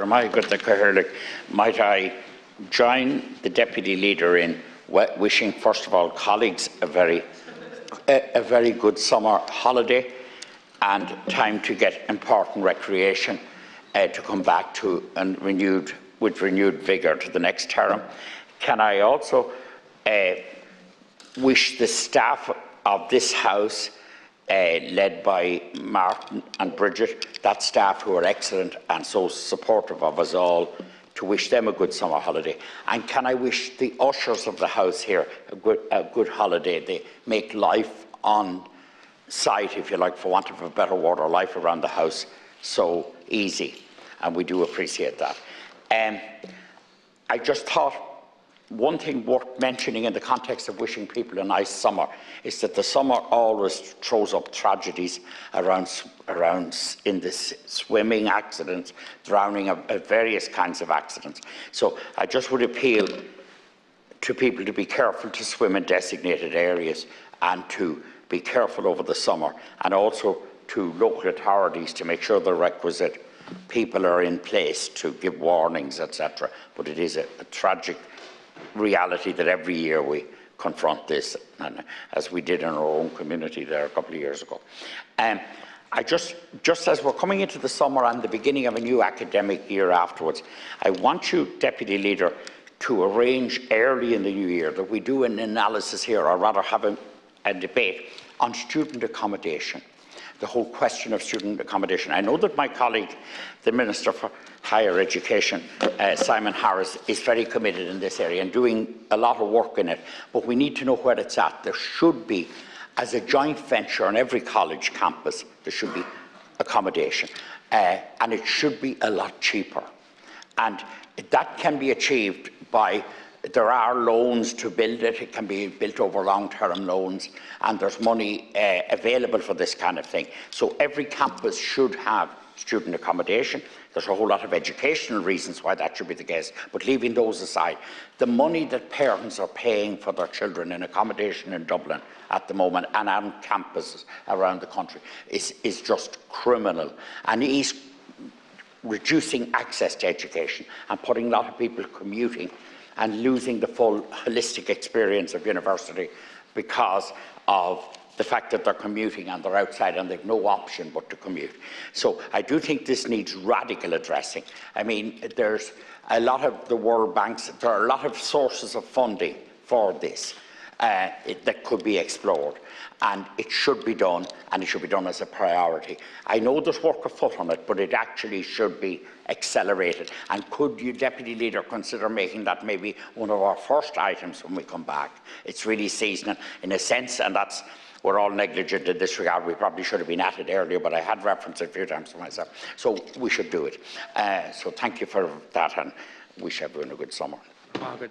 Might I join the Deputy Leader in wishing, first of all, colleagues a very good summer holiday and time to get important recreation to come back to and with renewed vigour to the next term. Can I also wish the staff of this House, led by Martin and Bridget, that staff who are excellent and so supportive of us all, to wish them a good summer holiday. And can I wish the ushers of the House here a good holiday. They make life on site, if you like, for want of a better word, or life around the House so easy, and we do appreciate that. I just thought one thing worth mentioning in the context of wishing people a nice summer is that the summer always throws up tragedies around in this swimming accidents, drowning, various kinds of accidents. So I just would appeal to people to be careful to swim in designated areas and to be careful over the summer, and also to local authorities to make sure the requisite people are in place to give warnings, etc. But it is a tragic reality that every year we confront this, and as we did in our own community there a couple of years ago. Just as we're coming into the summer and the beginning of a new academic year afterwards, I want you, Deputy Leader, to arrange early in the new year that we do an analysis here, or rather have a debate on student accommodation, the whole question of student accommodation. I know that my colleague, the Minister for Higher Education, Simon Harris, is very committed in this area and doing a lot of work in it, but we need to know where it's at. There should be, as a joint venture on every college campus, there should be accommodation, and it should be a lot cheaper. And that can be achieved by, there are loans to build it. It can be built over long-term loans, and there's money available for this kind of thing. So every campus should have student accommodation. There's a whole lot of educational reasons why that should be the case, but leaving those aside, the money that parents are paying for their children in accommodation in Dublin at the moment and on campuses around the country is just criminal, and is reducing access to education and putting a lot of people commuting and losing the full holistic experience of university because of the fact that they're commuting and they're outside and they've no option but to commute. So I do think this needs radical addressing. I mean, there's a lot of the World Banks, there are a lot of sources of funding for this that could be explored, and it should be done, and it should be done as a priority. I know there's work afoot on it, but it actually should be accelerated. And could you, Deputy Leader, consider making that maybe one of our first items when we come back? It's really seasonal in a sense, and that's, we're all negligent in this regard. We probably should have been at it earlier, but I had referenced it a few times to myself. So we should do it. So thank you for that, and wish everyone a good summer. Margaret.